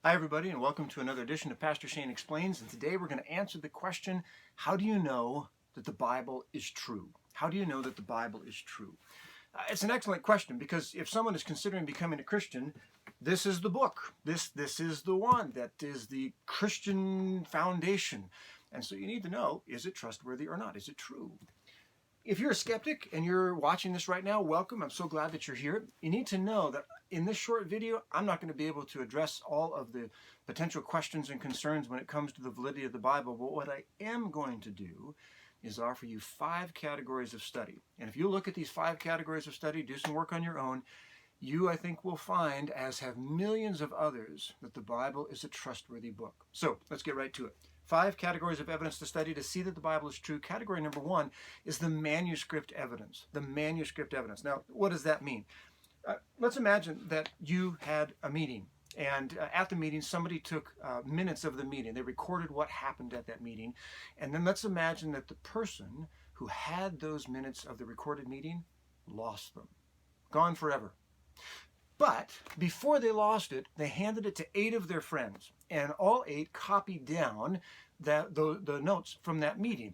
Hi, everybody, and welcome to another edition of Pastor Shane Explains. And today we're going to answer the question, how do you know that the Bible is true? How do you know that the Bible is true? It's an excellent question because if someone is considering becoming a Christian, this is the book. This is the one that is the Christian foundation. And so you need to know, is it trustworthy or not? Is it true? If you're a skeptic and you're watching this right now, welcome. I'm so glad that you're here. You need to know that in this short video, I'm not going to be able to address all of the potential questions and concerns when it comes to the validity of the Bible, but what I am going to do is offer you 5 categories of study. And if you look at these 5 categories of study, do some work on your own, you, I think, will find, as have millions of others, that the Bible is a trustworthy book. So let's get right to it. 5 categories of evidence to study to see that the Bible is true. Category number 1 is the manuscript evidence. The manuscript evidence. Now, what does that mean? Let's imagine that you had a meeting, and at the meeting, somebody took minutes of the meeting. They recorded what happened at that meeting, and then let's imagine that the person who had those minutes of the recorded meeting lost them. Gone forever. But before they lost it, they handed it to 8 of their friends, and all 8 copied down the notes from that meeting.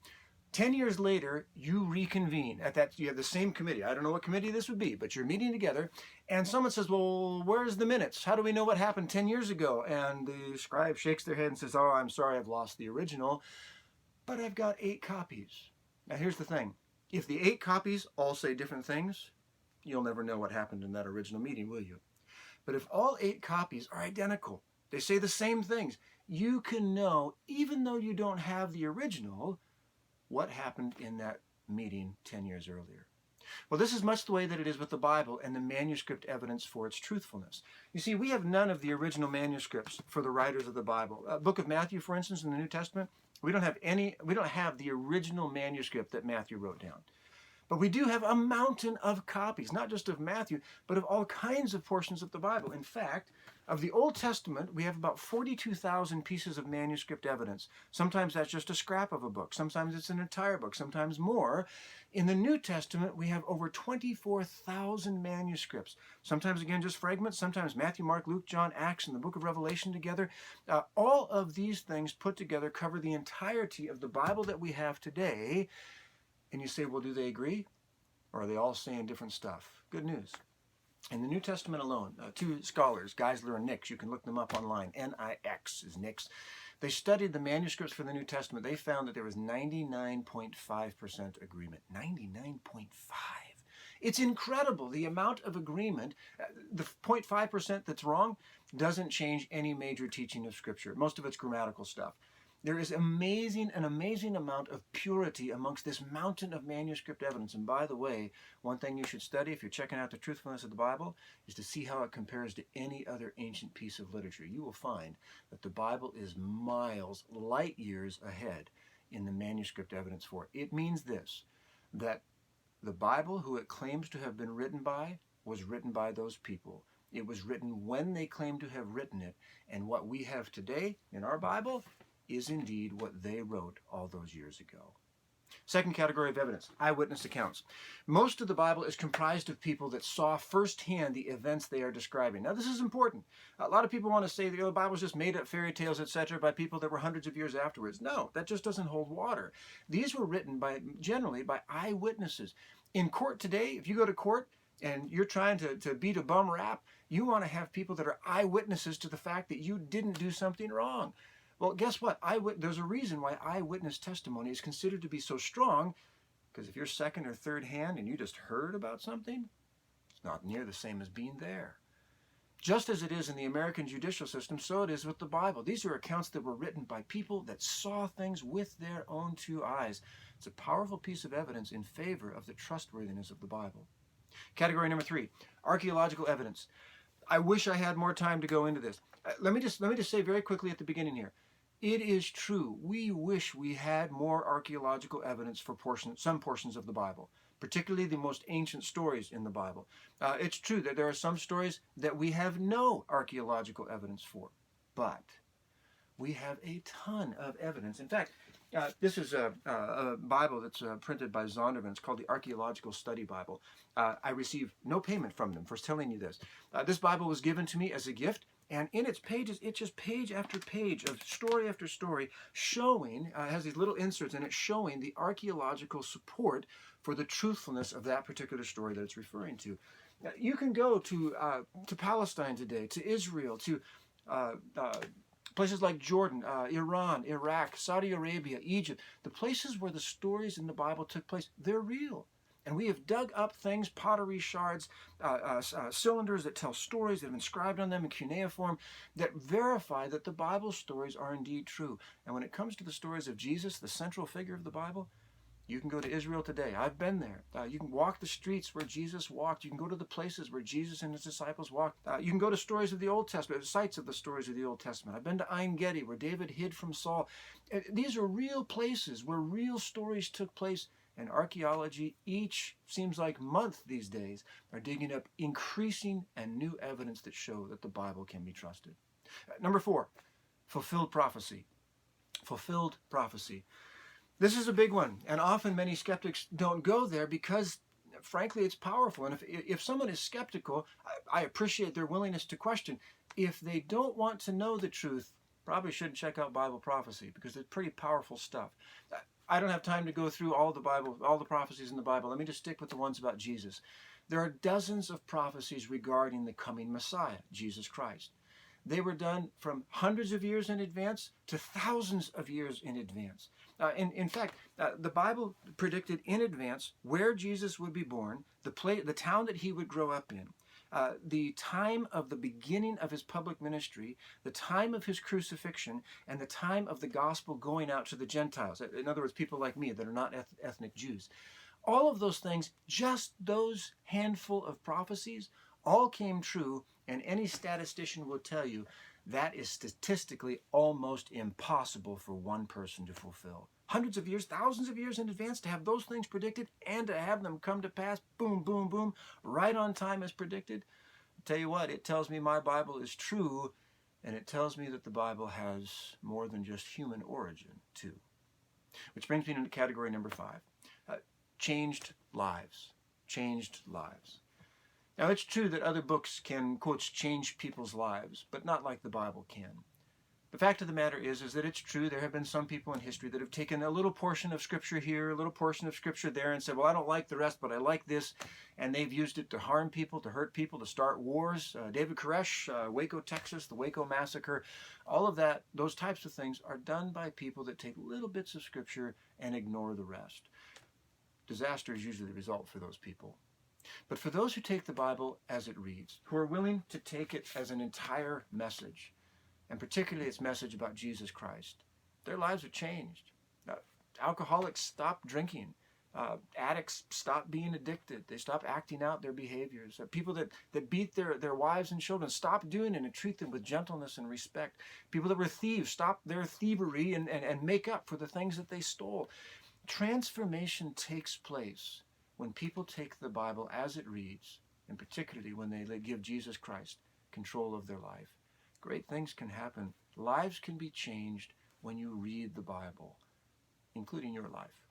10 years later, you reconvene at that. You have the same committee. I don't know what committee this would be, but you're meeting together, and someone says, "Well, where's the minutes? How do we know what happened 10 years ago?" And the scribe shakes their head and says, "Oh, I'm sorry, I've lost the original, but I've got 8 copies." Now, here's the thing: if the 8 copies all say different things, you'll never know what happened in that original meeting, will you? But if all 8 copies are identical, they say the same things, you can know, even though you don't have the original, what happened in that meeting 10 years earlier. Well, this is much the way that it is with the Bible and the manuscript evidence for its truthfulness. You see, we have none of the original manuscripts for the writers of the Bible. Book of Matthew, for instance, in the New Testament, we don't have the original manuscript that Matthew wrote down. But we do have a mountain of copies, not just of Matthew, but of all kinds of portions of the Bible. In fact, of the Old Testament, we have about 42,000 pieces of manuscript evidence. Sometimes that's just a scrap of a book. Sometimes it's an entire book, sometimes more. In the New Testament, we have over 24,000 manuscripts. Sometimes, again, just fragments. Sometimes Matthew, Mark, Luke, John, Acts, and the book of Revelation together. All of these things put together cover the entirety of the Bible that we have today. And you say, well, do they agree? Or are they all saying different stuff? Good news. In the New Testament alone, 2 scholars, Geisler and Nix, you can look them up online. N-I-X is Nix. They studied the manuscripts for the New Testament. They found that there was 99.5% agreement. 99.5%. It's incredible, the amount of agreement. The 0.5% that's wrong doesn't change any major teaching of Scripture. Most of it's grammatical stuff. There is an amazing amount of purity amongst this mountain of manuscript evidence. And by the way, one thing you should study if you're checking out the truthfulness of the Bible is to see how it compares to any other ancient piece of literature. You will find that the Bible is miles, light years ahead in the manuscript evidence for it. It means this, that the Bible, who it claims to have been written by, was written by those people. It was written when they claim to have written it. And what we have today in our Bible is indeed what they wrote all those years ago. Second category of evidence, eyewitness accounts. Most of the Bible is comprised of people that saw firsthand the events they are describing. Now, this is important. A lot of people want to say that the Bible is just made up fairy tales, etc., by people that were hundreds of years afterwards. No, that just doesn't hold water. These were written generally by eyewitnesses. In court today, if you go to court and you're trying to beat a bum rap, you want to have people that are eyewitnesses to the fact that you didn't do something wrong. Well, guess what? There's a reason why eyewitness testimony is considered to be so strong, because if you're second or third hand and you just heard about something, it's not near the same as being there. Just as it is in the American judicial system, so it is with the Bible. These are accounts that were written by people that saw things with their own 2 eyes. It's a powerful piece of evidence in favor of the trustworthiness of the Bible. Category number 3, archaeological evidence. I wish I had more time to go into this. Let me just say very quickly at the beginning here. It is true. We wish we had more archaeological evidence for some portions of the Bible, particularly the most ancient stories in the Bible. It's true that there are some stories that we have no archaeological evidence for, but we have a ton of evidence. In fact, this is a Bible that's printed by Zondervan. It's called the Archaeological Study Bible. I receive no payment from them for telling you this. This Bible was given to me as a gift. And in its pages, it's just page after page of story after story showing, has these little inserts in it showing the archaeological support for the truthfulness of that particular story that it's referring to. You can go to Palestine today, to Israel, to places like Jordan, Iran, Iraq, Saudi Arabia, Egypt. The places where the stories in the Bible took place, they're real. And we have dug up things, pottery shards, cylinders that tell stories that have been inscribed on them in cuneiform that verify that the Bible stories are indeed true. And when it comes to the stories of Jesus, the central figure of the Bible, you can go to Israel today. I've been there. You can walk the streets where Jesus walked. You can go to the places where Jesus and his disciples walked. You can go to stories of the Old Testament, sites of the stories of the Old Testament. I've been to Ein Gedi, where David hid from Saul. These are real places where real stories took place. And archaeology, each seems like month these days, are digging up increasing and new evidence that show that the Bible can be trusted. Number 4, fulfilled prophecy. Fulfilled prophecy. This is a big one, and often many skeptics don't go there because, frankly, it's powerful. And if someone is skeptical, I appreciate their willingness to question. If they don't want to know the truth, probably shouldn't check out Bible prophecy because it's pretty powerful stuff. I don't have time to go through all the prophecies in the Bible. Let me just stick with the ones about Jesus. There are dozens of prophecies regarding the coming Messiah, Jesus Christ. They were done from hundreds of years in advance to thousands of years in advance. In fact, the Bible predicted in advance where Jesus would be born, the town that he would grow up in, the time of the beginning of his public ministry, the time of his crucifixion, and the time of the gospel going out to the Gentiles. In other words, people like me that are not ethnic Jews. All of those things, just those handful of prophecies, all came true, and any statistician will tell you that is statistically almost impossible for one person to fulfill. Hundreds of years, thousands of years in advance to have those things predicted and to have them come to pass, boom, boom, boom, right on time as predicted. I'll tell you what, it tells me my Bible is true, and it tells me that the Bible has more than just human origin, too. Which brings me into category number 5, changed lives. Changed lives. Now, it's true that other books can, quotes, change people's lives, but not like the Bible can. The fact of the matter is that it's true there have been some people in history that have taken a little portion of Scripture here, a little portion of Scripture there, and said, well, I don't like the rest, but I like this, and they've used it to harm people, to hurt people, to start wars. David Koresh, Waco, Texas, the Waco Massacre, all of that, those types of things are done by people that take little bits of Scripture and ignore the rest. Disaster is usually the result for those people. But for those who take the Bible as it reads, who are willing to take it as an entire message, and particularly its message about Jesus Christ, their lives are changed. Alcoholics stop drinking. Addicts stop being addicted. They stop acting out their behaviors. People that beat their wives and children stop doing it and treat them with gentleness and respect. People that were thieves stop their thievery and make up for the things that they stole. Transformation takes place when people take the Bible as it reads, and particularly when they give Jesus Christ control of their life. Great things can happen. Lives can be changed when you read the Bible, including your life.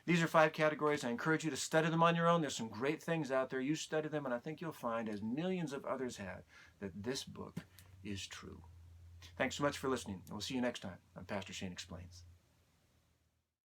These are 5 categories. I encourage you to study them on your own. There's some great things out there. You study them, and I think you'll find, as millions of others have, that this book is true. Thanks so much for listening, and we'll see you next time on Pastor Shane Explains.